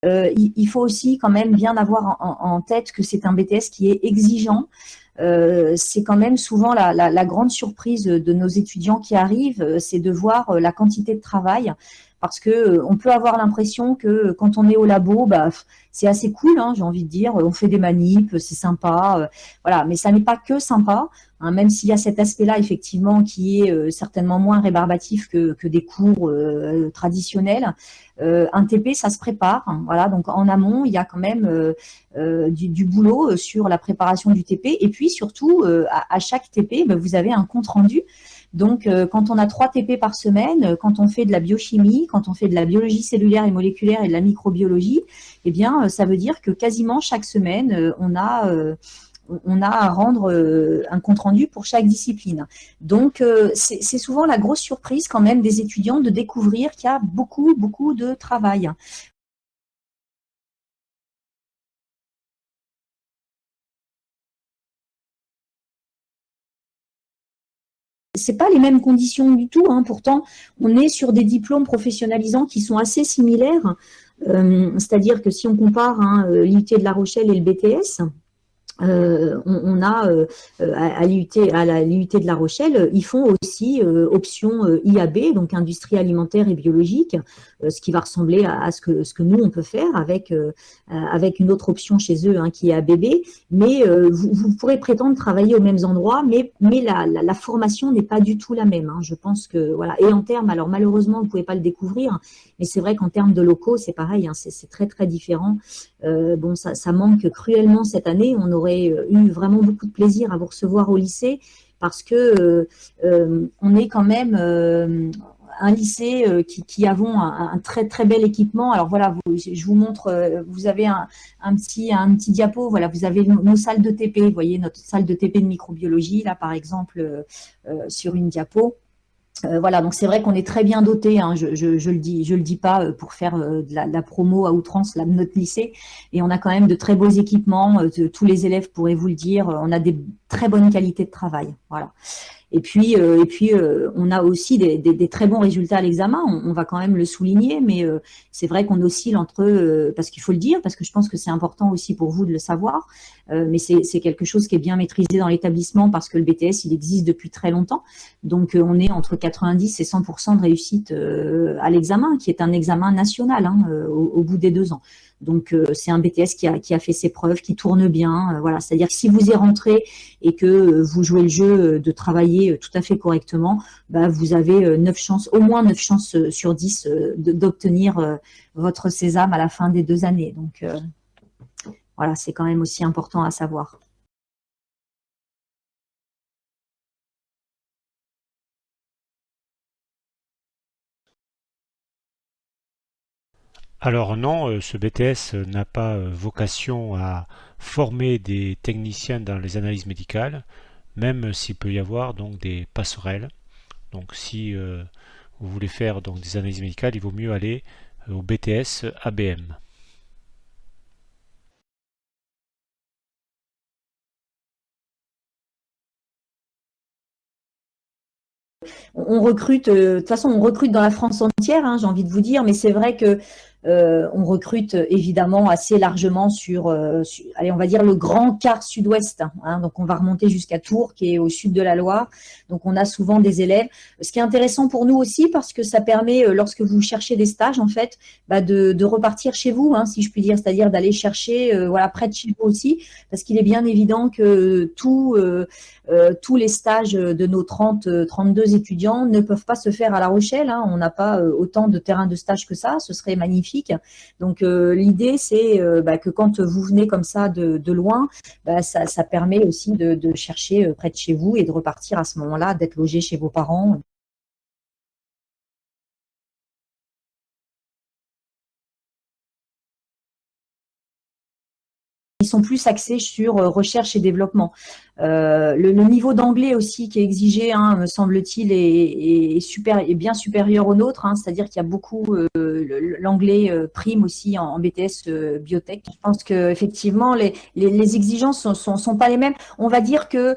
Il faut aussi quand même bien avoir en tête que c'est un BTS qui est exigeant. C'est quand même souvent la grande surprise de nos étudiants qui arrivent, c'est de voir la quantité de travail. Parce que on peut avoir l'impression que quand on est au labo, bah, c'est assez cool, hein, j'ai envie de dire, on fait des manips, c'est sympa, voilà. Mais ça n'est pas que sympa, hein, même s'il y a cet aspect-là effectivement qui est certainement moins rébarbatif que des cours traditionnels. Un TP, ça se prépare, hein, voilà. Donc en amont, il y a quand même du boulot sur la préparation du TP. Et puis surtout, à chaque TP, ben, vous avez un compte rendu. Donc, quand on a 3 TP par semaine, quand on fait de la biochimie, quand on fait de la biologie cellulaire et moléculaire et de la microbiologie, eh bien, ça veut dire que quasiment chaque semaine, on a à rendre un compte rendu pour chaque discipline. Donc, c'est souvent la grosse surprise quand même des étudiants de découvrir qu'il y a beaucoup, beaucoup de travail. C'est pas les mêmes conditions du tout, hein. Pourtant, on est sur des diplômes professionnalisants qui sont assez similaires. C'est-à-dire que si on compare, hein, l'IUT de La Rochelle et le BTS, on a à l'IUT, à la l'IUT de La Rochelle, ils font aussi option IAB, donc industrie alimentaire et biologique, ce qui va ressembler à ce que nous on peut faire avec une autre option chez eux, hein, qui est ABB. Mais vous pourrez prétendre travailler aux mêmes endroits, mais la formation n'est pas du tout la même, hein. Je pense que voilà. Et en termes, alors malheureusement vous pouvez pas le découvrir, mais c'est vrai qu'en termes de locaux c'est pareil, hein, c'est très très différent. Bon, ça manque cruellement cette année. On aurait eu vraiment beaucoup de plaisir à vous recevoir au lycée parce que on est quand même un lycée qui avons un très très bel équipement. Alors voilà, je vous montre, vous avez un petit diapo. Voilà, vous avez nos salles de TP. Vous voyez notre salle de TP de microbiologie là, par exemple, sur une diapo. Voilà, donc c'est vrai qu'on est très bien doté, hein, je le dis pas pour faire de la promo à outrance là, de notre lycée, et on a quand même de très beaux équipements, tous les élèves pourraient vous le dire, on a des très bonnes qualités de travail, voilà. Et puis, on a aussi des très bons résultats à l'examen. On va quand même le souligner, mais c'est vrai qu'on oscille entre, parce qu'il faut le dire, parce que je pense que c'est important aussi pour vous de le savoir, mais c'est quelque chose qui est bien maîtrisé dans l'établissement parce que le BTS, il existe depuis très longtemps. Donc, on est entre 90 et 100% de réussite à l'examen, qui est un examen national, hein, au bout des 2 ans. Donc, c'est un BTS qui a fait ses preuves, qui tourne bien. Voilà, c'est-à-dire que si vous y rentrez et que vous jouez le jeu de travailler tout à fait correctement, bah, vous avez 9 chances, au moins 9 chances sur 10 d'obtenir votre sésame à la fin des 2 années. Donc voilà, c'est quand même aussi important à savoir. Alors non, ce BTS n'a pas vocation à former des techniciens dans les analyses médicales, même s'il peut y avoir donc des passerelles. Donc si vous voulez faire donc des analyses médicales, il vaut mieux aller au BTS ABM. On recrute, de toute façon, on recrute dans la France entière, hein, j'ai envie de vous dire, mais c'est vrai que on recrute évidemment assez largement allez, on va dire le grand quart sud-ouest, hein. Donc on va remonter jusqu'à Tours, qui est au sud de la Loire. Donc on a souvent des élèves. Ce qui est intéressant pour nous aussi, parce que ça permet, lorsque vous cherchez des stages, en fait, bah, de repartir chez vous, hein, si je puis dire, c'est-à-dire d'aller chercher, voilà, près de chez vous aussi, parce qu'il est bien évident que tous les stages de nos 32 étudiants ne peuvent pas se faire à La Rochelle, hein. On n'a pas autant de terrains de stage que ça, ce serait magnifique. Donc l'idée, c'est bah, que quand vous venez comme ça de loin, bah, ça permet aussi de chercher près de chez vous et de repartir à ce moment-là, d'être logé chez vos parents. ils sont plus axés sur recherche et développement. Le niveau d'anglais aussi qui est exigé, hein, me semble-t-il, est bien supérieur au nôtre, hein, c'est-à-dire qu'il y a beaucoup l'anglais prime aussi en BTS biotech. Je pense que effectivement les exigences sont pas les mêmes. On va dire que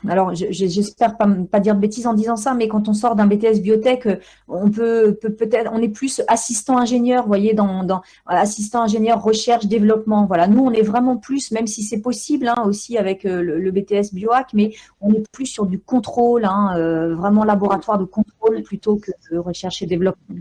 alors j'espère pas dire de bêtises en disant ça, mais quand on sort d'un BTS biotech, on peut-être on est plus assistant ingénieur, vous voyez, dans assistant ingénieur recherche développement. Voilà, nous on est vraiment plus, même si c'est possible, hein, aussi avec le BTS Biohack, mais on est plus sur du contrôle, hein, vraiment laboratoire de contrôle plutôt que de recherche et développement.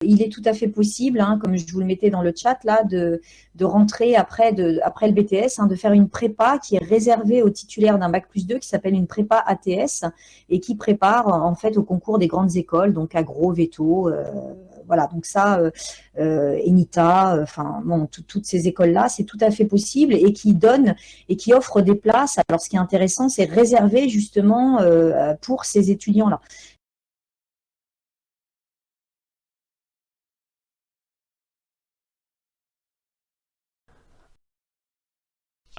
Il est tout à fait possible, hein, comme je vous le mettais dans le chat, là, de rentrer après le BTS, hein, de faire une prépa qui est réservée aux titulaires d'un Bac+2 qui s'appelle une prépa ATS et qui prépare en fait au concours des grandes écoles, donc agro, veto, voilà, donc ça, ENITA, enfin bon, toutes ces écoles-là, c'est tout à fait possible et qui donnent et qui offrent des places. Alors, ce qui est intéressant, c'est réservé justement pour ces étudiants-là.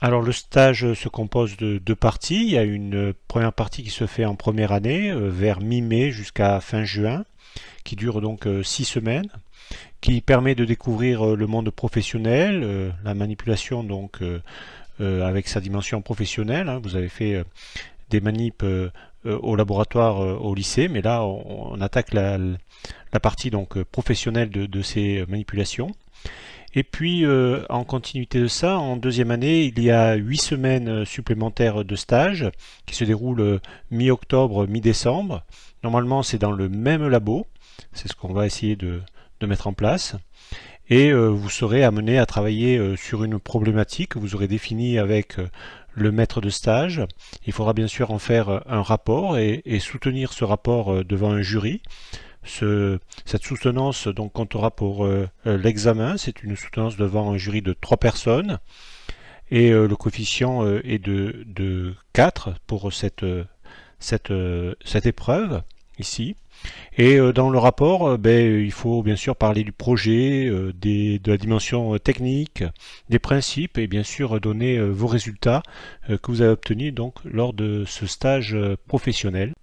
Alors le stage se compose de deux parties. Il y a une première partie qui se fait en première année, vers mi-mai jusqu'à fin juin, qui dure donc 6 semaines, qui permet de découvrir le monde professionnel, la manipulation donc avec sa dimension professionnelle, hein. Vous avez fait des manips au laboratoire au lycée, mais là on attaque la partie donc professionnelle de ces manipulations. Et puis, en continuité de ça, en deuxième année, il y a 8 semaines supplémentaires de stage qui se déroulent mi-octobre, mi-décembre. Normalement, c'est dans le même labo. C'est ce qu'on va essayer de mettre en place. Et vous serez amené à travailler sur une problématique que vous aurez définie avec le maître de stage. Il faudra bien sûr en faire un rapport et soutenir ce rapport devant un jury. Cette soutenance donc comptera pour l'examen. C'est une soutenance devant un jury de 3 personnes et le coefficient est de 4 pour cette épreuve ici. Et dans le rapport, il faut bien sûr parler du projet, de la dimension technique, des principes et bien sûr donner vos résultats que vous avez obtenus donc lors de ce stage professionnel.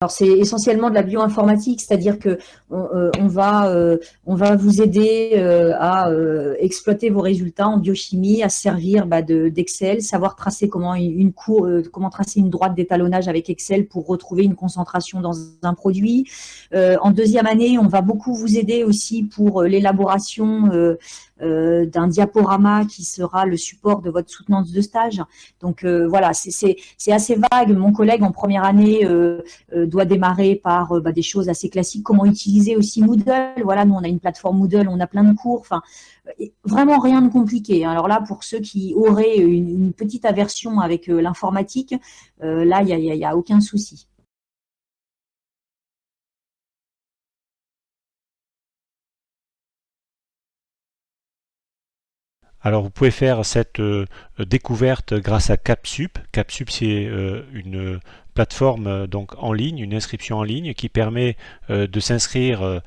Alors, c'est essentiellement de la bioinformatique, c'est-à-dire que on va vous aider à exploiter vos résultats en biochimie, à servir d'Excel, savoir tracer comment tracer une droite d'étalonnage avec Excel pour retrouver une concentration dans un produit. En deuxième année, on va beaucoup vous aider aussi pour l'élaboration d'un diaporama qui sera le support de votre soutenance de stage. Donc voilà, c'est assez vague. Mon collègue en première année doit démarrer par des choses assez classiques. Comment utiliser aussi Moodle. Voilà, nous, on a une plateforme Moodle, on a plein de cours. Enfin, vraiment rien de compliqué. Alors là, pour ceux qui auraient une petite aversion avec l'informatique, là, il y a aucun souci. Alors vous pouvez faire cette découverte grâce à CapSup. CapSup c'est une plateforme donc en ligne, une inscription en ligne qui permet de s'inscrire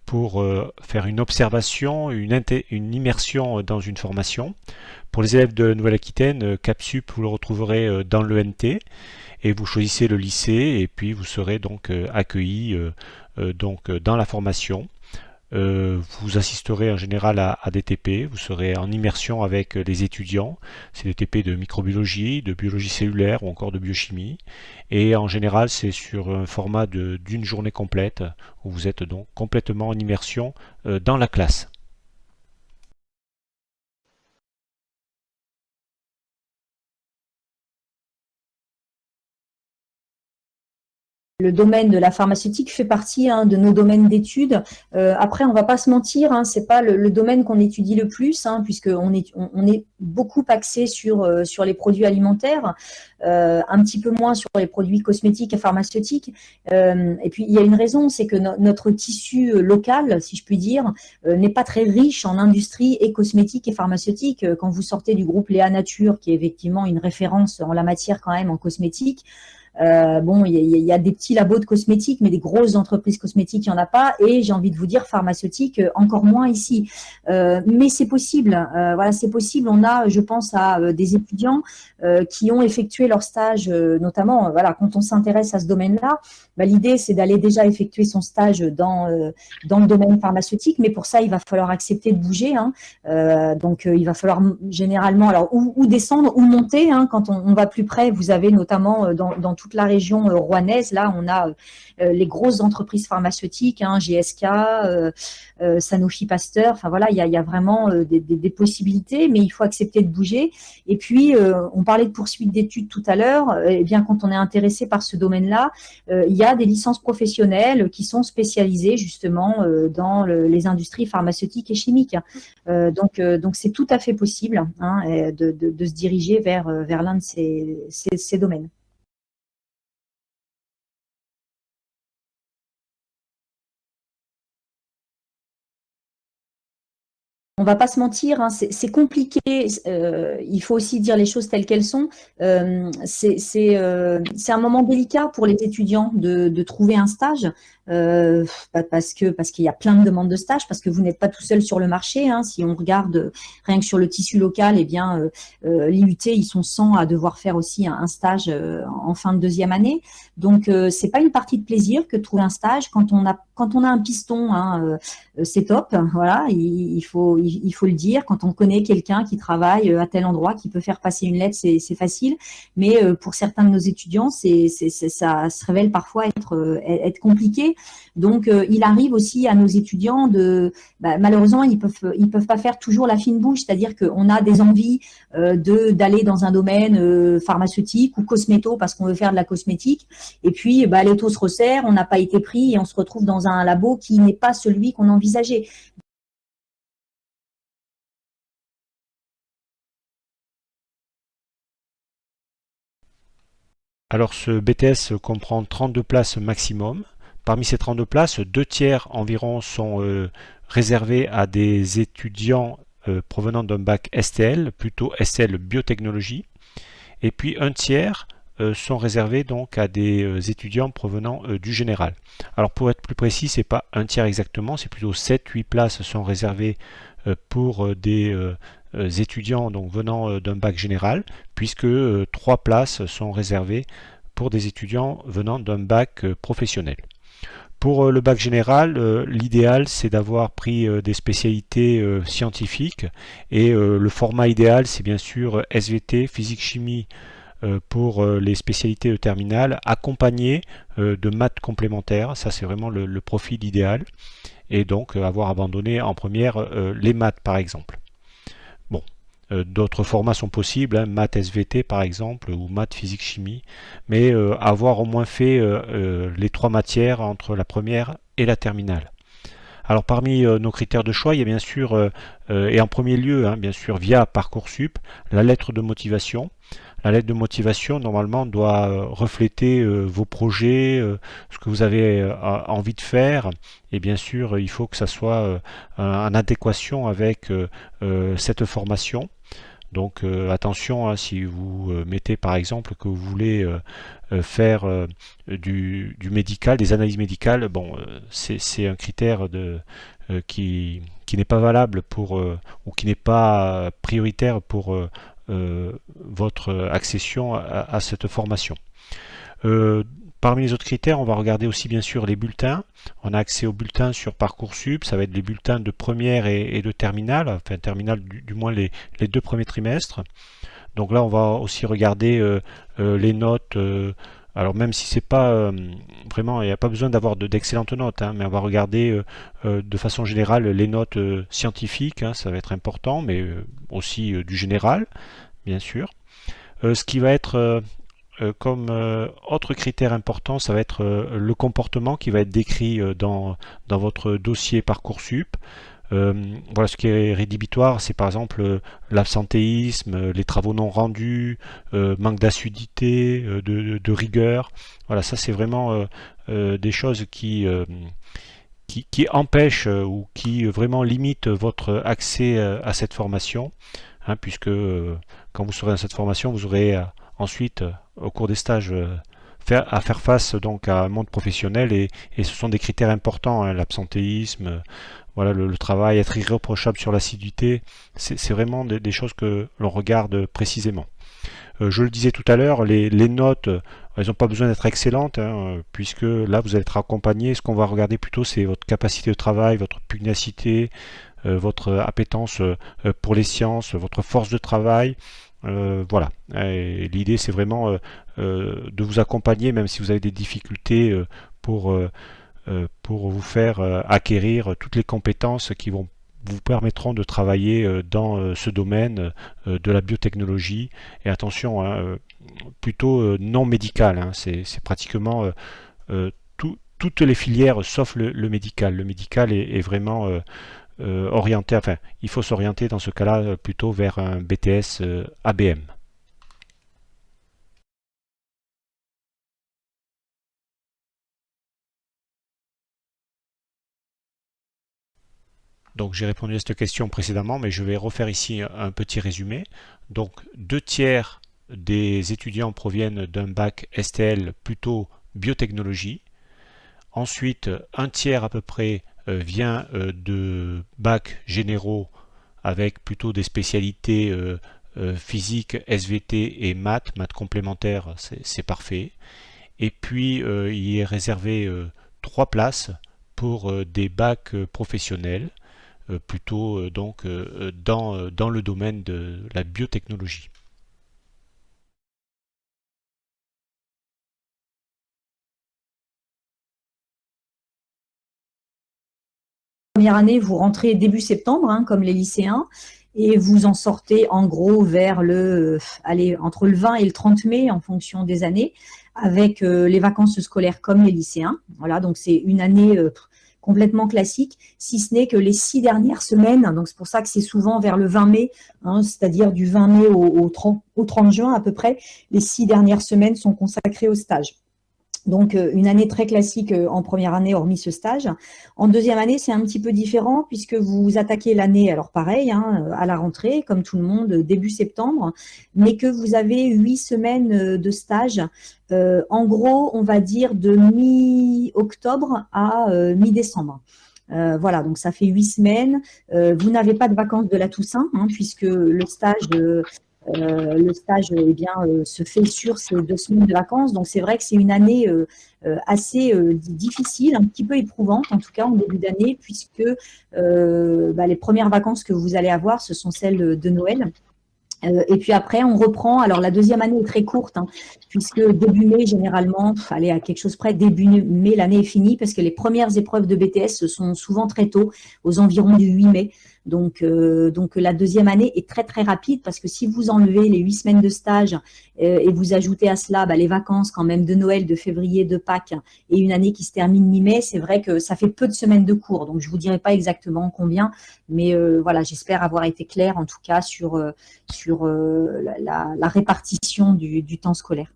pour faire une observation, une immersion dans une formation. Pour les élèves de Nouvelle-Aquitaine, CapSup vous le retrouverez dans l'ENT et vous choisissez le lycée et puis vous serez donc accueilli donc dans la formation. Vous assisterez en général à des TP, vous serez en immersion avec les étudiants, c'est des TP de microbiologie, de biologie cellulaire ou encore de biochimie, et en général c'est sur un format d'une journée complète où vous êtes donc complètement en immersion dans la classe. le domaine de la pharmaceutique fait partie de nos domaines d'études. Après, on ne va pas se mentir, c'est pas le domaine qu'on étudie le plus, puisqu'on est beaucoup axé sur les produits alimentaires, un petit peu moins sur les produits cosmétiques et pharmaceutiques. Et puis, il y a une raison, c'est que notre tissu local, si je puis dire, n'est pas très riche en industrie et cosmétique et pharmaceutique. Quand vous sortez du groupe Léa Nature, qui est effectivement une référence en la matière quand même en cosmétique, bon, il y a des petits labos de cosmétiques, mais des grosses entreprises cosmétiques, il n'y en a pas. Et j'ai envie de vous dire, pharmaceutique, encore moins ici. Mais c'est possible. Voilà, c'est possible. On a, je pense, à des étudiants qui ont effectué leur stage, notamment, voilà, quand on s'intéresse à ce domaine-là, l'idée, c'est d'aller déjà effectuer son stage dans le domaine pharmaceutique. Mais pour ça, il va falloir accepter de bouger. Donc, il va falloir généralement, alors, ou descendre ou monter. Quand on va plus près, vous avez notamment dans toute la région rouennaise, là, on a les grosses entreprises pharmaceutiques, GSK, Sanofi Pasteur, enfin voilà, il y a vraiment des possibilités, mais il faut accepter de bouger. Et puis, on parlait de poursuite d'études tout à l'heure, eh bien, quand on est intéressé par ce domaine-là, il y a des licences professionnelles qui sont spécialisées justement dans les industries pharmaceutiques et chimiques. Donc, c'est tout à fait possible de se diriger vers l'un de ces domaines. On va pas se mentir, c'est compliqué. Il faut aussi dire les choses telles qu'elles sont. C'est un moment délicat pour les étudiants de trouver un stage. Parce qu'il y a plein de demandes de stage, parce que vous n'êtes pas tout seul sur le marché. Si on regarde rien que sur le tissu local, eh bien l'IUT, ils sont 100 à devoir faire aussi un stage en fin de deuxième année. Donc c'est pas une partie de plaisir que de trouver un stage. Quand on a un piston, c'est top. Voilà, il faut le dire. Quand on connaît quelqu'un qui travaille à tel endroit, qui peut faire passer une lettre, c'est facile. Mais pour certains de nos étudiants, ça se révèle parfois être compliqué. Donc, il arrive aussi à nos étudiants malheureusement, ils peuvent pas faire toujours la fine bouche, c'est-à-dire qu'on a des envies d'aller dans un domaine pharmaceutique ou cosméto parce qu'on veut faire de la cosmétique. Et puis, l'étau se resserre, on n'a pas été pris et on se retrouve dans un labo qui n'est pas celui qu'on envisageait. Alors ce BTS comprend 32 places maximum. Parmi ces 32 places, 2 tiers environ sont réservés à des étudiants provenant d'un bac STL, plutôt STL biotechnologie. Et puis 1 tiers sont réservés donc à des étudiants provenant du général. Alors pour être plus précis, c'est pas 1 tiers exactement, c'est plutôt 7-8 places sont réservées pour des étudiants donc venant d'un bac général, puisque 3 places sont réservées pour des étudiants venant d'un bac professionnel. Pour le bac général, l'idéal c'est d'avoir pris des spécialités scientifiques, et le format idéal c'est bien sûr SVT, physique-chimie pour les spécialités de terminale, accompagné de maths complémentaires. Ça c'est vraiment le profil idéal, et donc avoir abandonné en première les maths par exemple. Bon, d'autres formats sont possibles, maths SVT par exemple, ou maths physique chimie, mais avoir au moins fait les 3 matières entre la première et la terminale. Alors parmi nos critères de choix, il y a bien sûr, et en premier lieu, bien sûr via Parcoursup, la lettre de motivation. La lettre de motivation, normalement, doit refléter vos projets, ce que vous avez envie de faire. Et bien sûr, il faut que ça soit en adéquation avec cette formation. Donc attention, si vous mettez par exemple que vous voulez faire du médical, des analyses médicales, bon, c'est un critère qui n'est pas valable pour, ou qui n'est pas prioritaire pour votre accession à cette formation. Parmi les autres critères, on va regarder aussi bien sûr les bulletins. On a accès aux bulletins sur Parcoursup, ça va être les bulletins de première et de terminale, enfin terminale du moins les 2 premiers trimestres. Donc là on va aussi regarder les notes, alors même si c'est pas vraiment, il n'y a pas besoin d'avoir d'excellentes notes, mais on va regarder de façon générale les notes scientifiques, ça va être important, mais aussi du général, bien sûr. Ce qui va être comme autre critère important, ça va être le comportement qui va être décrit dans votre dossier Parcoursup. Voilà, ce qui est rédhibitoire, c'est par exemple l'absentéisme, les travaux non rendus, manque d'assiduité, de rigueur. Voilà, ça c'est vraiment des choses qui empêchent ou qui vraiment limitent votre accès à cette formation, hein, puisque quand vous serez dans cette formation, vous aurez ensuite, au cours des stages, à faire face donc à un monde professionnel et ce sont des critères importants, hein, l'absentéisme, voilà, le travail, être irréprochable sur l'assiduité, c'est vraiment des choses que l'on regarde précisément. Je le disais tout à l'heure, les notes, elles n'ont pas besoin d'être excellentes, hein, puisque là vous allez être accompagné. Ce qu'on va regarder plutôt, c'est votre capacité de travail, votre pugnacité, votre appétence pour les sciences, votre force de travail. Voilà. L'idée, c'est vraiment de vous accompagner, même si vous avez des difficultés pour vous faire acquérir toutes les compétences qui vous permettront de travailler dans ce domaine de la biotechnologie. Et attention, hein, plutôt non médical, hein, c'est pratiquement toutes les filières sauf le médical. Le médical est vraiment orienté, enfin, il faut s'orienter dans ce cas-là plutôt vers un BTS ABM. Donc j'ai répondu à cette question précédemment, mais je vais refaire ici un petit résumé. Donc 2 tiers des étudiants proviennent d'un bac STL plutôt biotechnologie. Ensuite, 1 tiers à peu près vient de bacs généraux avec plutôt des spécialités physique, SVT et maths complémentaires, c'est parfait. Et puis il est réservé 3 places pour des bacs professionnels plutôt donc dans le domaine de la biotechnologie. Première année, vous rentrez début septembre, hein, comme les lycéens, et vous en sortez en gros vers allez, entre le 20 et le 30 mai en fonction des années, avec les vacances scolaires comme les lycéens. Voilà, donc c'est une année complètement classique, si ce n'est que les 6 dernières semaines, donc c'est pour ça que c'est souvent vers le 20 mai, hein, c'est-à-dire du 20 mai au 30 juin à peu près, les 6 dernières semaines sont consacrées au stage. Donc, une année très classique en première année, hormis ce stage. En deuxième année, c'est un petit peu différent puisque vous attaquez l'année, alors pareil, hein, à la rentrée, comme tout le monde, début septembre, mais que vous avez 8 semaines de stage. En gros, on va dire de mi-octobre à mi-décembre. Voilà, donc ça fait 8 semaines. Vous n'avez pas de vacances de la Toussaint, hein, puisque le stage eh bien, se fait sur ces 2 semaines de vacances. Donc, c'est vrai que c'est une année assez difficile, un petit peu éprouvante, en tout cas en début d'année, puisque les premières vacances que vous allez avoir, ce sont celles de Noël. Et puis après, on reprend. Alors, la deuxième année est très courte, hein, puisque début mai, généralement, allez à quelque chose près, début mai, l'année est finie, parce que les premières épreuves de BTS se sont souvent très tôt, aux environs du 8 mai. Donc la deuxième année est très, très rapide, parce que si vous enlevez les 8 semaines de stage et vous ajoutez à cela les vacances quand même de Noël, de février, de Pâques, et une année qui se termine mi-mai, c'est vrai que ça fait peu de semaines de cours. Donc, je ne vous dirai pas exactement combien, mais voilà, j'espère avoir été claire, en tout cas, sur la répartition du temps scolaire.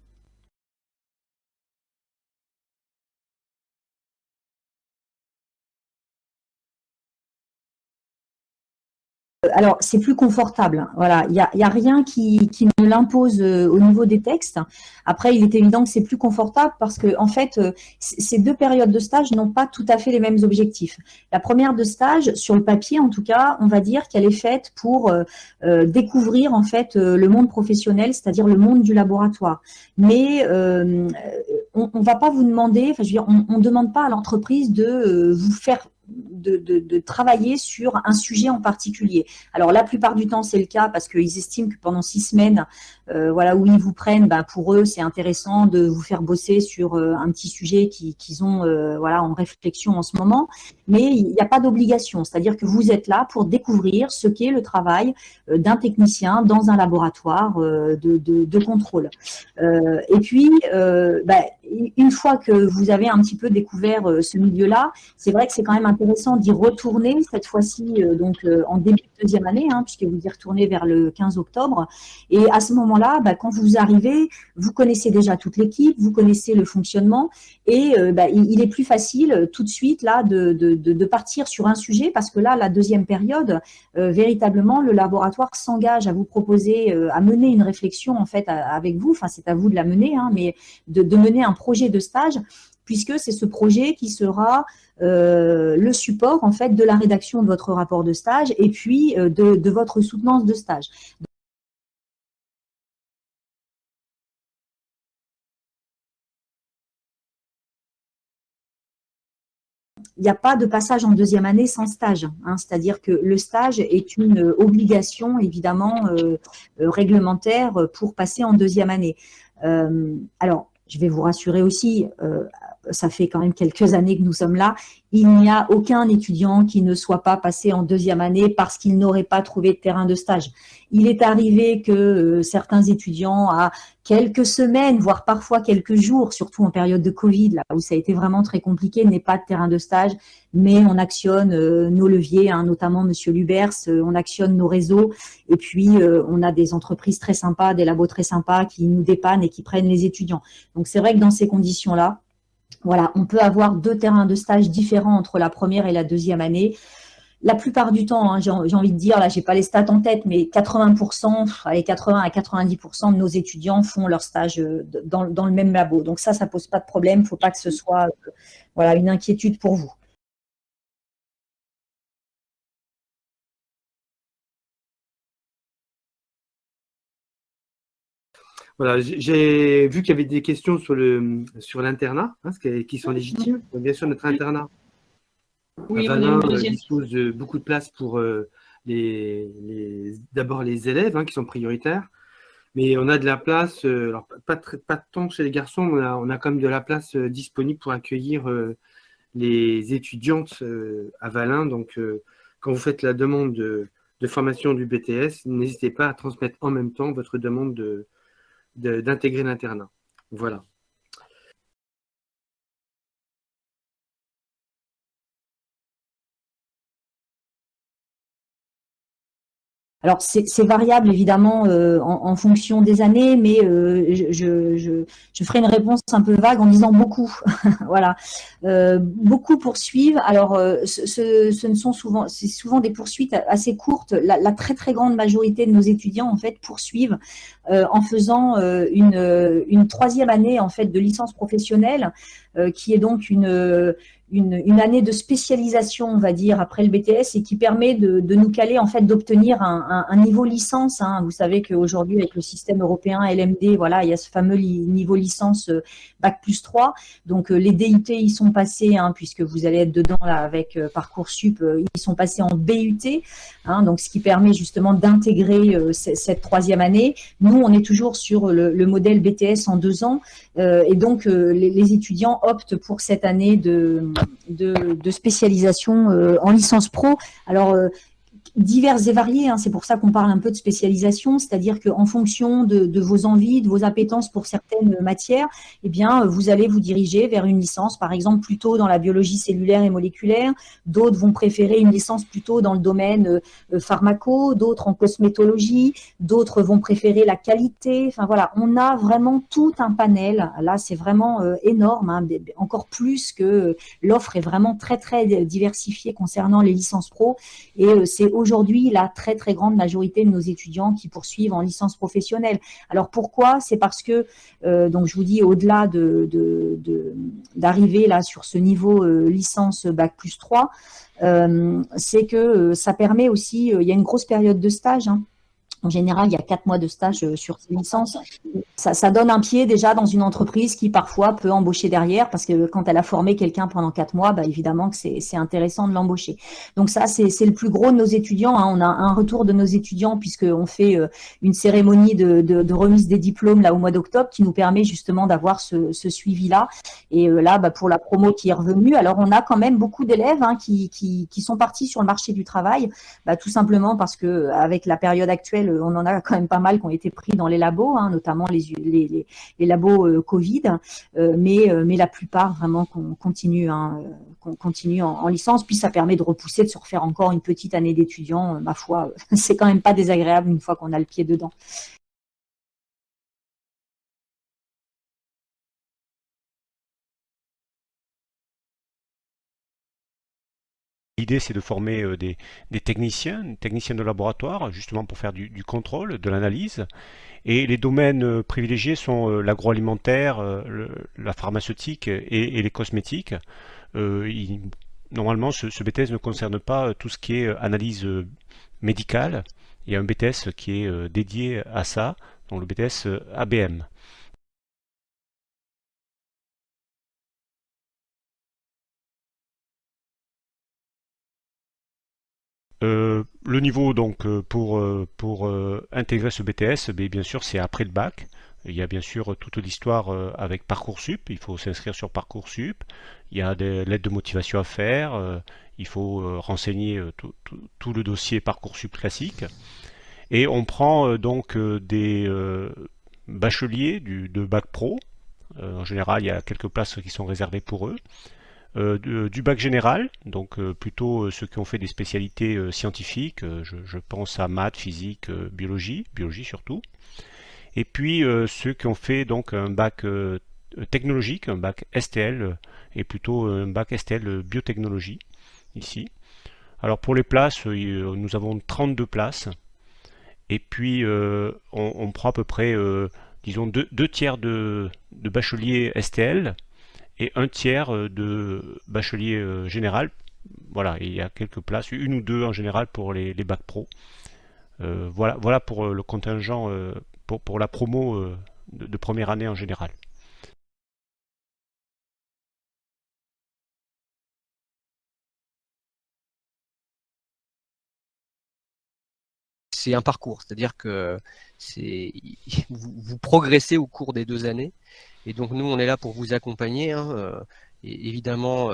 Alors, c'est plus confortable. Voilà, il y a rien qui ne l'impose au niveau des textes. Après, il est évident que c'est plus confortable parce que, en fait, ces 2 périodes de stage n'ont pas tout à fait les mêmes objectifs. La première de stage, sur le papier, en tout cas, on va dire qu'elle est faite pour découvrir, en fait, le monde professionnel, c'est-à-dire le monde du laboratoire. Mais on va pas vous demander, enfin, je veux dire, on demande pas à l'entreprise de vous faire de travailler sur un sujet en particulier. Alors la plupart du temps c'est le cas parce qu'ils estiment que pendant 6 semaines, voilà, où ils vous prennent, ben, pour eux c'est intéressant de vous faire bosser sur un petit sujet qu'ils ont voilà, en réflexion en ce moment, mais il n'y a pas d'obligation, c'est-à-dire que vous êtes là pour découvrir ce qu'est le travail d'un technicien dans un laboratoire de contrôle. Et puis, bah, une fois que vous avez un petit peu découvert ce milieu-là, c'est vrai que c'est quand même intéressant d'y retourner, cette fois-ci en début de deuxième année, hein, puisque vous y retournez vers le 15 octobre. Et à ce moment-là, bah, quand vous arrivez, vous connaissez déjà toute l'équipe, vous connaissez le fonctionnement, et bah, il est plus facile tout de suite là de partir sur un sujet, parce que là, la deuxième période, véritablement, le laboratoire s'engage à vous proposer, à mener une réflexion en fait avec vous, enfin c'est à vous de la mener, hein, mais de mener un projet de stage, puisque c'est ce projet qui sera le support en fait de la rédaction de votre rapport de stage et puis de votre soutenance de stage. Il n'y a pas de passage en deuxième année sans stage, hein, c'est-à-dire que le stage est une obligation évidemment réglementaire pour passer en deuxième année. Alors, je vais vous rassurer aussi, ça fait quand même quelques années que nous sommes là, il n'y a aucun étudiant qui ne soit pas passé en deuxième année parce qu'il n'aurait pas trouvé de terrain de stage. Il est arrivé que certains étudiants, à quelques semaines, voire parfois quelques jours, surtout en période de Covid, là où ça a été vraiment très compliqué, n'aient pas de terrain de stage, mais on actionne nos leviers, hein, notamment Monsieur Lubers, on actionne nos réseaux, et puis on a des entreprises très sympas, des labos très sympas qui nous dépannent et qui prennent les étudiants. Donc c'est vrai que dans ces conditions-là, voilà, on peut avoir 2 terrains de stage différents entre la première et la deuxième année. La plupart du temps, hein, j'ai envie de dire, là, j'ai pas les stats en tête, mais 80%, allez, 80 à 90% de nos étudiants font leur stage dans le même labo. Donc ça pose pas de problème. Faut pas que ce soit, voilà, une inquiétude pour vous. Voilà, j'ai vu qu'il y avait des questions sur l'internat, hein, qui sont légitimes. Donc, bien sûr, notre internat à Valin dispose de beaucoup de place pour d'abord les élèves, hein, qui sont prioritaires, mais on a de la place, alors pas tant chez les garçons, mais on a quand même de la place disponible pour accueillir les étudiantes à Valin. Donc, quand vous faites la demande de formation du BTS, n'hésitez pas à transmettre en même temps votre demande d'intégrer l'internat. Voilà. Alors, c'est variable évidemment en fonction des années, mais je ferai une réponse un peu vague en disant beaucoup. Voilà, beaucoup poursuivent. Alors, ce ne sont souvent, c'est souvent des poursuites assez courtes. La très très grande majorité de nos étudiants en fait poursuivent en faisant une troisième année en fait de licence professionnelle, qui est donc une année de spécialisation, on va dire, après le BTS, et qui permet de nous caler, en fait, d'obtenir un niveau licence, hein. Vous savez qu'aujourd'hui, avec le système européen LMD, voilà, il y a ce fameux niveau licence Bac+3. Donc, les DUT y sont passés, hein, puisque vous allez être dedans là, avec Parcoursup, ils sont passés en BUT, hein, donc ce qui permet justement d'intégrer cette troisième année. Nous, on est toujours sur le modèle BTS en 2 ans, et donc les étudiants optent pour cette année de spécialisation en licence pro. Alors, diverses et variées, hein, c'est pour ça qu'on parle un peu de spécialisation, c'est-à-dire qu'en fonction de vos envies, de vos appétences pour certaines matières, eh bien, vous allez vous diriger vers une licence, par exemple, plutôt dans la biologie cellulaire et moléculaire, d'autres vont préférer une licence plutôt dans le domaine pharmaco, d'autres en cosmétologie, d'autres vont préférer la qualité, enfin voilà, on a vraiment tout un panel, là c'est vraiment énorme, hein, encore plus que l'offre est vraiment très très diversifiée concernant les licences pro, et c'est aujourd'hui la très très grande majorité de nos étudiants qui poursuivent en licence professionnelle. Alors pourquoi? C'est parce que, donc je vous dis, au-delà d'arriver là sur ce niveau licence Bac+3, c'est que ça permet aussi, il y a une grosse période de stage, hein. En général, il y a 4 mois de stage sur ces licences. Ça donne un pied déjà dans une entreprise qui parfois peut embaucher derrière, parce que quand elle a formé quelqu'un pendant 4 mois, bah, évidemment que c'est intéressant de l'embaucher. Donc ça, c'est le plus gros de nos étudiants, hein. On a un retour de nos étudiants puisqu'on fait une cérémonie de remise des diplômes là au mois d'octobre qui nous permet justement d'avoir ce suivi-là. Et là, bah, pour la promo qui est revenue, alors on a quand même beaucoup d'élèves, hein, qui sont partis sur le marché du travail, bah, tout simplement parce que avec la période actuelle, on en a quand même pas mal qui ont été pris dans les labos, hein, notamment les labos Covid, mais la plupart vraiment qu'on continue, hein, qu'on continue en licence, puis ça permet de repousser, de se refaire encore une petite année d'étudiant, ma foi, c'est quand même pas désagréable une fois qu'on a le pied dedans. L'idée, c'est de former des techniciens de laboratoire, justement pour faire du contrôle, de l'analyse. Et les domaines privilégiés sont l'agroalimentaire, la pharmaceutique et les cosmétiques. Normalement, ce BTS ne concerne pas tout ce qui est analyse médicale. Il y a un BTS qui est dédié à ça, donc le BTS ABM. Le niveau donc pour intégrer ce BTS, bien sûr c'est après le bac. Il y a bien sûr toute l'histoire avec Parcoursup, il faut s'inscrire sur Parcoursup, il y a des lettres de motivation à faire, il faut renseigner tout le dossier Parcoursup classique. Et on prend donc des bacheliers de bac pro. En général, il y a quelques places qui sont réservées pour eux. Du bac général, donc plutôt ceux qui ont fait des spécialités scientifiques, je pense à maths, physique, biologie surtout, et puis ceux qui ont fait donc un bac technologique, un bac STL, et plutôt un bac STL biotechnologie, ici. Alors pour les places, nous avons 32 places, et puis on prend à peu près, disons, deux tiers de bacheliers STL, et un tiers de bachelier général. Voilà, il y a quelques places, une ou deux en général pour les bacs pro. Voilà pour le contingent, pour la promo de première année en général. C'est un parcours, c'est-à-dire que vous progressez au cours des 2 années. Et donc nous, on est là pour vous accompagner, hein, et évidemment,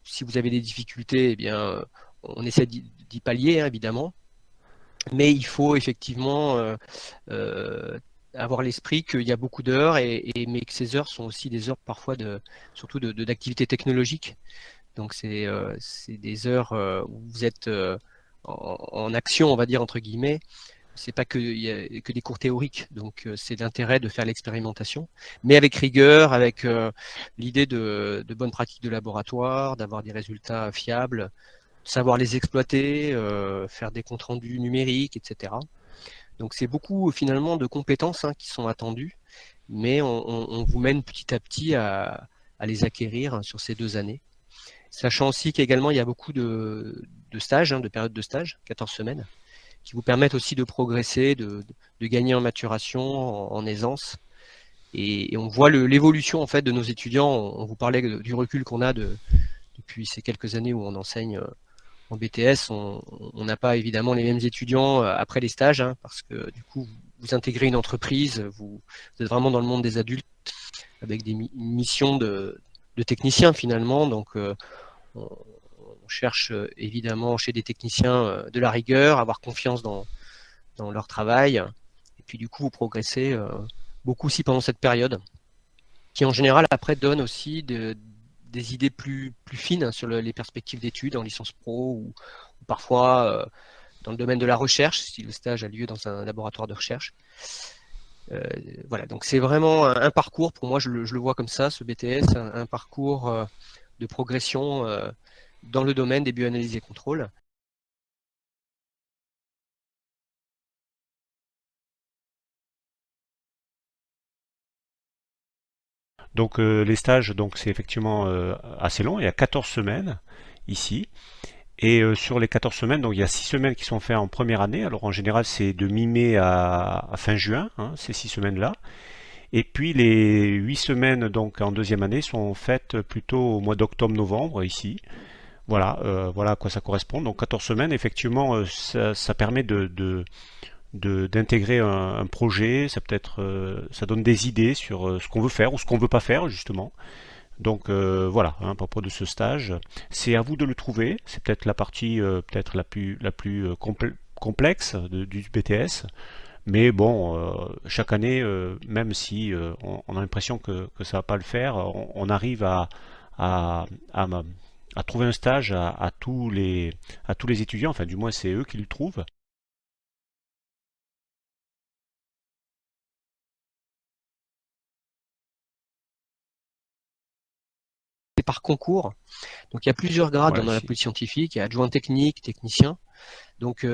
si vous avez des difficultés, eh bien, on essaie d'y pallier, hein, évidemment. Mais il faut effectivement avoir l'esprit qu'il y a beaucoup d'heures, mais que ces heures sont aussi des heures parfois surtout d'activités technologiques. Donc c'est des heures où vous êtes en action, on va dire entre guillemets. C'est pas que des cours théoriques, donc c'est l'intérêt de faire l'expérimentation, mais avec rigueur, avec l'idée de bonnes pratiques de laboratoire, d'avoir des résultats fiables, savoir les exploiter, faire des comptes rendus numériques, etc. Donc c'est beaucoup finalement de compétences, hein, qui sont attendues, mais on vous mène petit à petit à les acquérir, hein, sur ces 2 années. Sachant aussi qu'également il y a beaucoup de stages, hein, de périodes de stage, 14 semaines, qui vous permettent aussi de progresser, de gagner en maturation, en aisance. Et on voit l'évolution en fait de nos étudiants. On vous parlait du recul qu'on a depuis ces quelques années où on enseigne en BTS. On n'a pas évidemment les mêmes étudiants après les stages, hein, parce que du coup vous intégrez une entreprise, vous êtes vraiment dans le monde des adultes avec des missions de techniciens finalement. Donc on cherche évidemment chez des techniciens de la rigueur, avoir confiance dans leur travail. Et puis du coup, vous progressez beaucoup aussi pendant cette période, qui en général après donne aussi des idées plus fines, hein, sur les perspectives d'études en licence pro, ou parfois dans le domaine de la recherche, si le stage a lieu dans un laboratoire de recherche. Voilà, donc c'est vraiment un parcours, pour moi je le vois comme ça, ce BTS, un parcours de progression dans le domaine des bioanalyses et contrôles. Donc les stages, donc c'est effectivement assez long, il y a 14 semaines ici. Et sur les 14 semaines, donc il y a 6 semaines qui sont faites en première année. Alors en général, c'est de mi-mai à fin juin, hein, ces 6 semaines-là. Et puis les 8 semaines donc en deuxième année sont faites plutôt au mois d'octobre-novembre ici. Voilà, voilà à quoi ça correspond. Donc 14 semaines, effectivement, ça permet d'intégrer un projet, ça donne des idées sur ce qu'on veut faire ou ce qu'on veut pas faire justement. Donc voilà, hein, à propos de ce stage, c'est à vous de le trouver. C'est peut-être la partie peut-être la plus complexe du BTS. Mais bon, chaque année, même si on a l'impression que ça va pas le faire, on arrive à, à, à trouver un stage à tous les étudiants. Enfin, du moins, c'est eux qui le trouvent. C'est par concours. Donc il y a plusieurs grades Voilà, dans la police scientifique. Il y a adjoint technique, technicien. Donc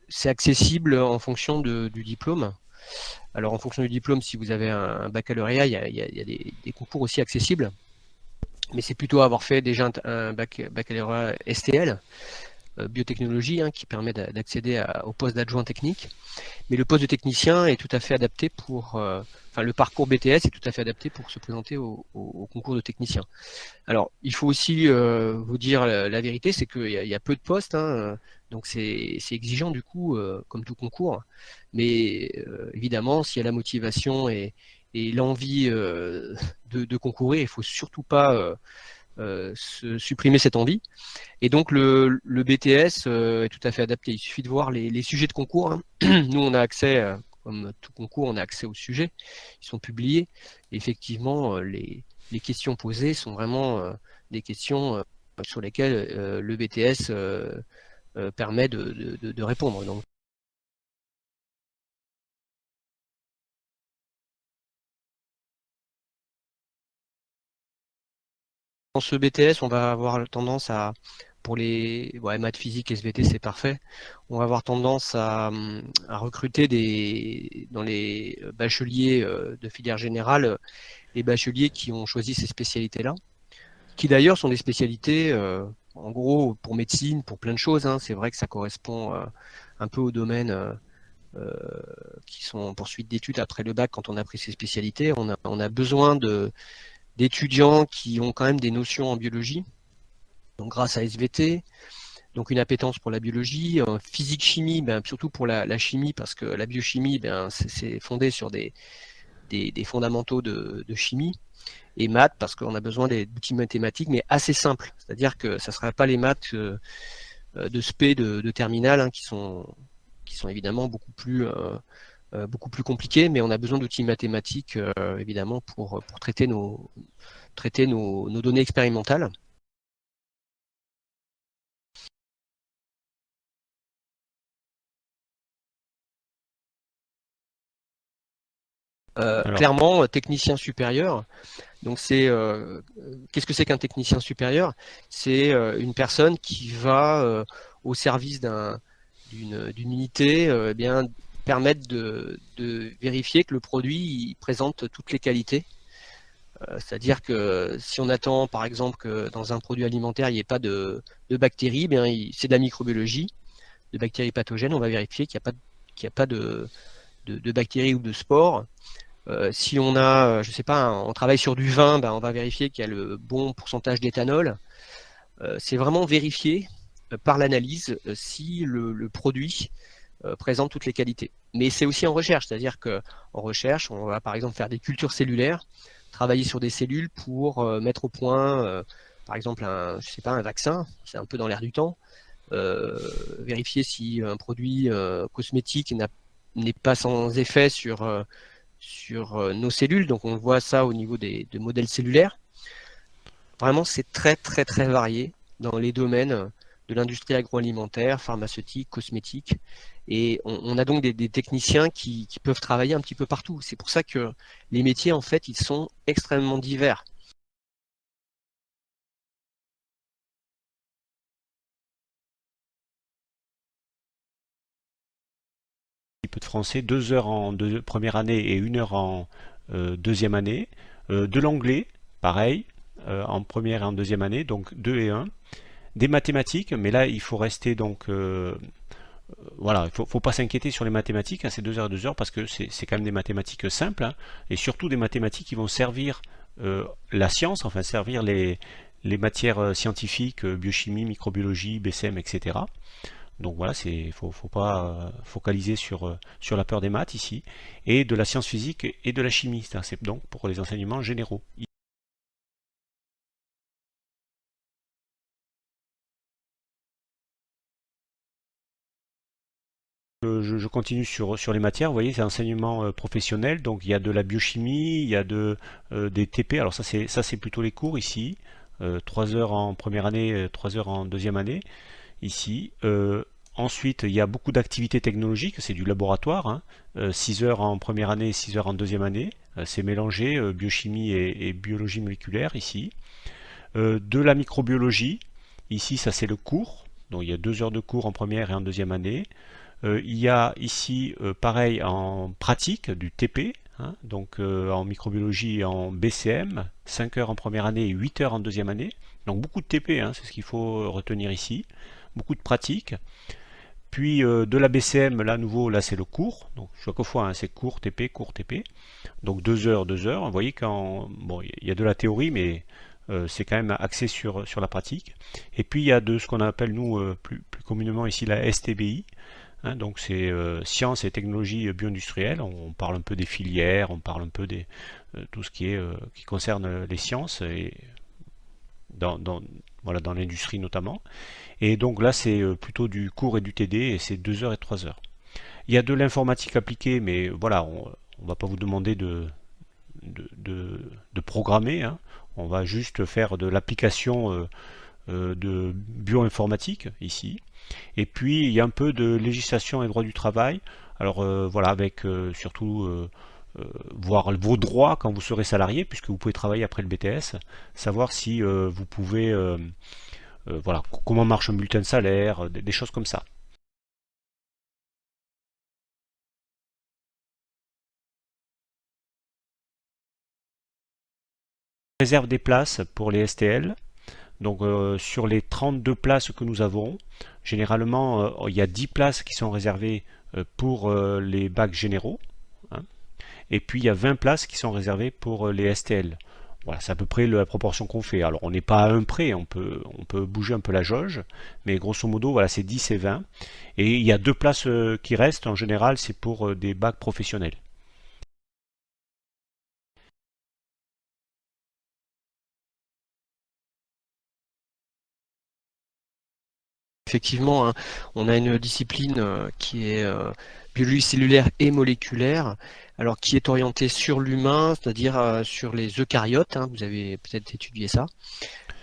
c'est accessible en fonction du diplôme. Alors en fonction du diplôme, si vous avez un baccalauréat, il y a des concours aussi accessibles. Mais c'est plutôt avoir fait déjà un baccalauréat STL, biotechnologie, hein, qui permet d'accéder au poste d'adjoint technique. Mais le poste de technicien est tout à fait adapté le parcours BTS est tout à fait adapté pour se présenter au concours de technicien. Alors, il faut aussi vous dire la vérité, c'est qu'il y a peu de postes, hein, donc c'est exigeant du coup, comme tout concours. Mais évidemment, s'il y a la motivation et l'envie de concourir, il ne faut surtout pas supprimer cette envie. Et donc le BTS est tout à fait adapté. Il suffit de voir les sujets de concours, hein. Nous, on a accès, comme tout concours, on a accès aux sujets. Ils sont publiés. Et effectivement, les questions posées sont vraiment des questions sur lesquelles le BTS permet de répondre. Donc, dans ce BTS, on va avoir tendance pour les maths, physique, SVT, c'est parfait. On va avoir tendance à recruter dans les bacheliers de filière générale, les bacheliers qui ont choisi ces spécialités-là, qui d'ailleurs sont des spécialités, en gros, pour médecine, pour plein de choses, hein. C'est vrai que ça correspond un peu aux domaines qui sont en poursuite d'études après le bac quand on a pris ces spécialités. On a besoin d'étudiants qui ont quand même des notions en biologie, donc grâce à SVT, donc une appétence pour la biologie, physique-chimie, surtout pour la chimie, parce que la biochimie, c'est fondé sur des fondamentaux de chimie, et maths, parce qu'on a besoin d'outils mathématiques, mais assez simples, c'est-à-dire que ça ne sera pas les maths de spé, de terminale, hein, qui sont évidemment beaucoup plus compliqués, mais on a besoin d'outils mathématiques, évidemment, pour traiter nos données expérimentales. Clairement, technicien supérieur. Donc qu'est-ce que c'est qu'un technicien supérieur? C'est une personne qui va au service d'une unité, permettre de vérifier que le produit présente toutes les qualités. C'est-à-dire que si on attend par exemple que dans un produit alimentaire il n'y ait pas de bactéries, c'est de la microbiologie, de bactéries pathogènes, on va vérifier qu'il n'y a pas de bactéries ou de spores. Si on a, je sais pas, on travaille sur du vin, on va vérifier qu'il y a le bon pourcentage d'éthanol. C'est vraiment vérifier par l'analyse si le produit présente toutes les qualités. Mais c'est aussi en recherche, c'est-à-dire qu'en recherche, on va par exemple faire des cultures cellulaires, travailler sur des cellules pour mettre au point, par exemple, un vaccin, c'est un peu dans l'air du temps, vérifier si un produit cosmétique n'est pas sans effet sur nos cellules, donc on voit ça au niveau de modèles cellulaires. Vraiment, c'est très très très varié dans les domaines de l'industrie agroalimentaire, pharmaceutique, cosmétique, et on a donc des techniciens qui peuvent travailler un petit peu partout. C'est pour ça que les métiers, en fait, ils sont extrêmement divers. Peu de français, 2 heures en première année et 1 heure en deuxième année. De l'anglais, pareil, en première et en deuxième année, donc 2 et 1. des mathématiques, mais là il faut rester donc voilà, il faut pas s'inquiéter sur les mathématiques, hein, c'est 2 heures et 2 heures parce que c'est quand même des mathématiques simples, hein, et surtout des mathématiques qui vont servir la science, enfin servir les matières scientifiques, biochimie, microbiologie, BCM, etc. Donc voilà, faut pas focaliser sur la peur des maths ici, et de la science physique et de la chimie, c'est donc pour les enseignements généraux. Je continue sur les matières, vous voyez, c'est enseignement professionnel, donc il y a de la biochimie, il y a des TP, alors ça c'est plutôt les cours ici, 3 heures en première année, 3 heures en deuxième année, ici. Ensuite, il y a beaucoup d'activités technologiques, c'est du laboratoire, hein, 6 heures en première année, 6 heures en deuxième année, c'est mélangé, biochimie et biologie moléculaire ici. De la microbiologie, ici ça c'est le cours, donc il y a 2 heures de cours en première et en deuxième année. Il y a ici, pareil, en pratique, du TP, hein, donc en microbiologie et en BCM, 5 heures en première année et 8 heures en deuxième année. Donc beaucoup de TP, hein, c'est ce qu'il faut retenir ici. Beaucoup de pratique. Puis de la BCM, là, nouveau, là c'est le cours. Donc chaque fois, hein, c'est cours TP, cours TP. Donc 2 heures, 2 heures. Vous voyez bon, il y a de la théorie, mais c'est quand même axé sur la pratique. Et puis il y a de ce qu'on appelle, nous, plus communément ici, la STBI. Hein, donc c'est sciences et technologies bio-industrielles, on parle un peu des filières, on parle un peu de tout ce qui concerne les sciences, et voilà, dans l'industrie notamment. Et donc là c'est plutôt du cours et du TD, et c'est 2 heures et 3 heures. Il y a de l'informatique appliquée, mais voilà, on ne va pas vous demander de programmer, hein. On va juste faire de l'application de bioinformatique ici. Et puis il y a un peu de législation et droit du travail. Alors voilà, avec surtout voir vos droits quand vous serez salarié, puisque vous pouvez travailler après le BTS, savoir si vous pouvez, voilà, comment marche un bulletin de salaire, des choses comme ça. On réserve des places pour les STL. Donc sur les 32 places que nous avons, généralement il y a 10 places qui sont réservées pour les bacs généraux, hein, et puis il y a 20 places qui sont réservées pour les STL. Voilà, c'est à peu près la proportion qu'on fait. Alors on n'est pas à un près, on peut bouger un peu la jauge, mais grosso modo voilà, c'est 10 et 20. Et il y a 2 places qui restent, en général c'est pour des bacs professionnels. Effectivement, hein, on a une discipline qui est biologie cellulaire et moléculaire, alors qui est orientée sur l'humain, c'est-à-dire sur les eucaryotes, hein, vous avez peut-être étudié ça,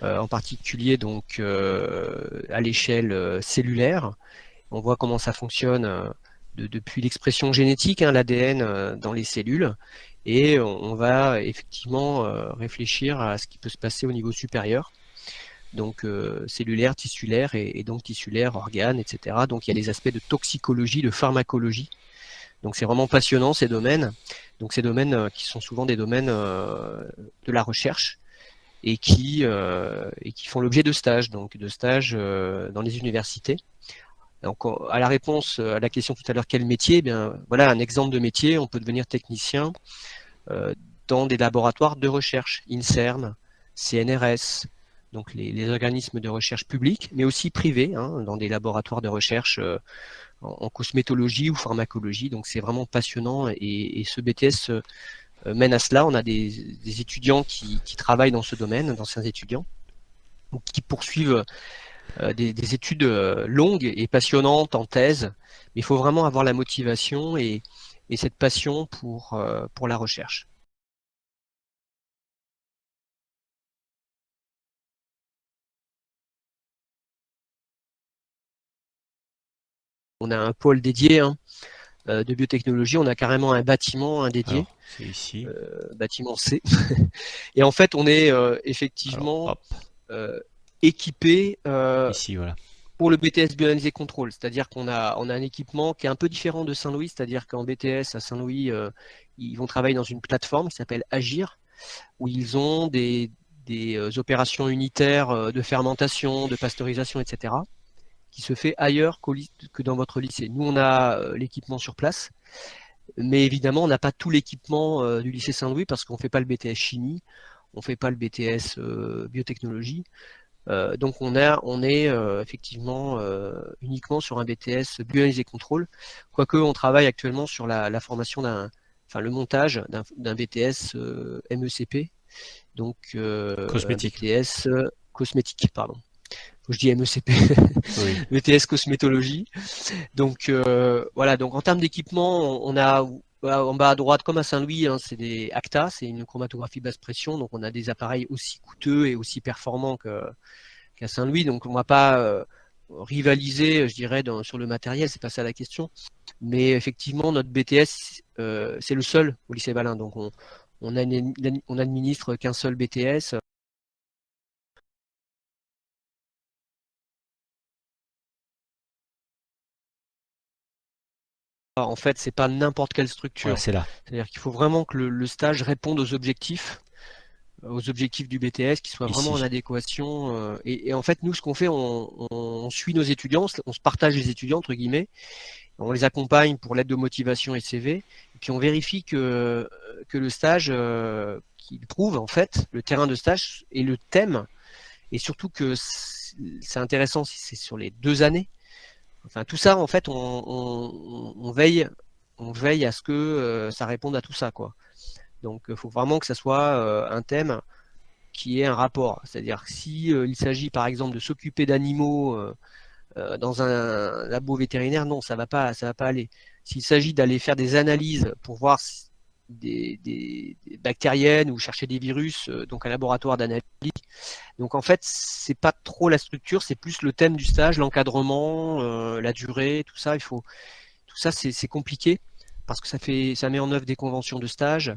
en particulier donc à l'échelle cellulaire. On voit comment ça fonctionne depuis l'expression génétique, hein, l'ADN dans les cellules, et on va effectivement réfléchir à ce qui peut se passer au niveau supérieur. Donc cellulaire, tissulaire et donc tissulaire, organes, etc. Donc il y a des aspects de toxicologie, de pharmacologie. Donc c'est vraiment passionnant ces domaines. Donc ces domaines qui sont souvent des domaines de la recherche et qui font l'objet de stages, donc de stages dans les universités. Donc à la réponse à la question tout à l'heure, quel métier? Eh bien voilà un exemple de métier. On peut devenir technicien dans des laboratoires de recherche, INSERM, CNRS. Donc les organismes de recherche publics, mais aussi privés, hein, dans des laboratoires de recherche en cosmétologie ou pharmacologie. Donc c'est vraiment passionnant et ce BTS mène à cela. On a des étudiants qui travaillent dans ce domaine, d'anciens étudiants, qui poursuivent des études longues et passionnantes en thèse. Mais il faut vraiment avoir la motivation et cette passion pour la recherche. On a un pôle dédié hein, de biotechnologie, on a carrément un bâtiment dédié, c'est ici. Bâtiment C. Et en fait, on est effectivement équipé ici, voilà, pour le BTS Bioanalyse Contrôle, c'est-à-dire qu'on a un équipement qui est un peu différent de Saint-Louis, c'est-à-dire qu'en BTS à Saint-Louis, ils vont travailler dans une plateforme qui s'appelle Agir, où ils ont des des opérations unitaires de fermentation, de pasteurisation, etc., qui se fait ailleurs que dans votre lycée. Nous, on a l'équipement sur place, mais évidemment, on n'a pas tout l'équipement du lycée Saint-Louis parce qu'on ne fait pas le BTS chimie, on ne fait pas le BTS biotechnologie. Donc on est effectivement uniquement sur un BTS bioanalyse et contrôle, quoique on travaille actuellement sur la formation le montage d'un BTS MECP, donc Cosmétique. un BTS cosmétique, pardon. Faut que je dis MECP, Oui. BTS cosmétologie. Donc voilà, donc en termes d'équipement, on a en bas à droite, comme à Saint-Louis, hein, c'est des ACTA, c'est une chromatographie basse pression, donc on a des appareils aussi coûteux et aussi performants qu'à Saint-Louis, donc on ne va pas rivaliser, je dirais, sur le matériel, c'est pas ça la question. Mais effectivement, notre BTS, c'est le seul au lycée Balin, donc on administre qu'un seul BTS. En fait, c'est pas n'importe quelle structure. Ouais, c'est là. C'est-à-dire qu'il faut vraiment que le stage réponde aux objectifs du BTS, qui soient vraiment en adéquation. Et en fait, nous, ce qu'on fait, on suit nos étudiants, on se partage les étudiants, entre guillemets, on les accompagne pour l'aide de motivation et CV, et puis on vérifie que le stage qu'ils trouvent, en fait, le terrain de stage et le thème, et surtout que c'est intéressant si c'est sur les 2 années. Enfin, tout ça, en fait, on veille à ce que ça réponde à tout ça, quoi. Donc, il faut vraiment que ça soit un thème qui ait un rapport. C'est-à-dire que si il s'agit, par exemple, de s'occuper d'animaux dans un labo vétérinaire, non, ça va pas aller. S'il s'agit d'aller faire des analyses pour voir des bactériennes ou chercher des virus, donc un laboratoire d'analyse. Donc en fait, c'est pas trop la structure, c'est plus le thème du stage, l'encadrement, la durée, tout ça. Tout ça, c'est compliqué parce que ça met en œuvre des conventions de stage,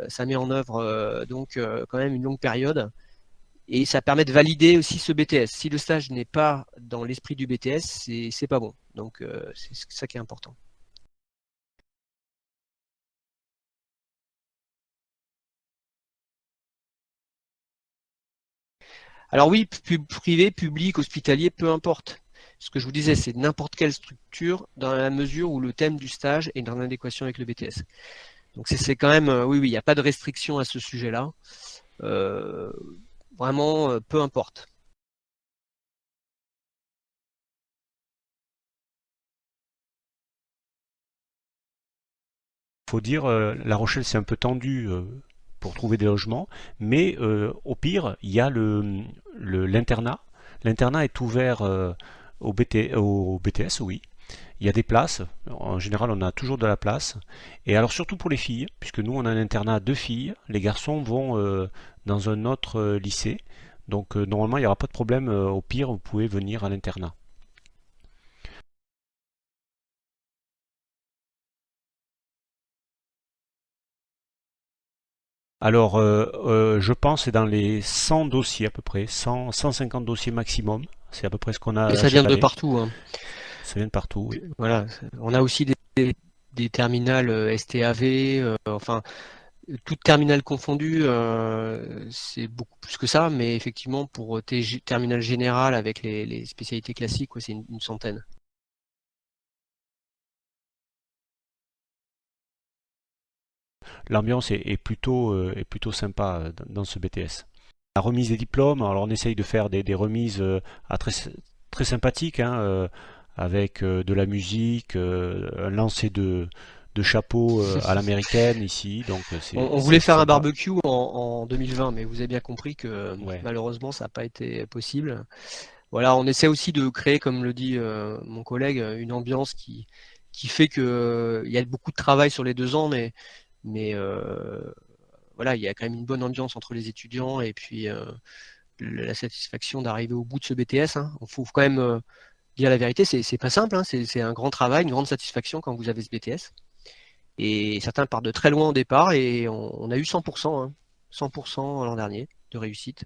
ça met en œuvre quand même une longue période. Et ça permet de valider aussi ce BTS. Si le stage n'est pas dans l'esprit du BTS, c'est pas bon. Donc c'est ça qui est important. Alors oui, privé, public, hospitalier, peu importe. Ce que je vous disais, c'est n'importe quelle structure dans la mesure où le thème du stage est en adéquation avec le BTS. Donc c'est quand même, oui, il n'y a pas de restriction à ce sujet-là. Vraiment, peu importe. Faut dire, La Rochelle c'est un peu tendu pour trouver des logements, mais au pire, il y a l'internat. L'internat est ouvert au BTS, oui. Il y a des places. En général, on a toujours de la place. Et alors surtout pour les filles, puisque nous on a un internat de filles, les garçons vont dans un autre lycée. Donc normalement, il n'y aura pas de problème. Au pire, vous pouvez venir à l'internat. Alors, je pense c'est dans les 100 dossiers à peu près, 150 dossiers maximum. C'est à peu près ce qu'on a Et ça vient chaque de année. partout, hein. Ça vient de partout, oui. Voilà. On a aussi des terminales STAV, enfin, toutes terminales confondues, c'est beaucoup plus que ça, mais effectivement, pour terminal général avec les spécialités classiques, ouais, c'est une centaine. L'ambiance est plutôt sympa dans ce BTS. La remise des diplômes, alors on essaye de faire des remises très sympathiques, hein, avec de la musique, un lancer de chapeau à l'américaine ici. Donc On voulait faire un sympa. barbecue en 2020, mais vous avez bien compris que Ouais. malheureusement, ça n'a pas été possible. Voilà, on essaie aussi de créer, comme le dit mon collègue, une ambiance qui fait que il y a beaucoup de travail sur les 2 ans, mais voilà, il y a quand même une bonne ambiance entre les étudiants et puis la satisfaction d'arriver au bout de ce BTS, hein. Il faut quand même dire la vérité, c'est pas simple, hein. C'est un grand travail, une grande satisfaction quand vous avez ce BTS. Et certains partent de très loin au départ et on a eu 100%, hein, 100% l'an dernier de réussite.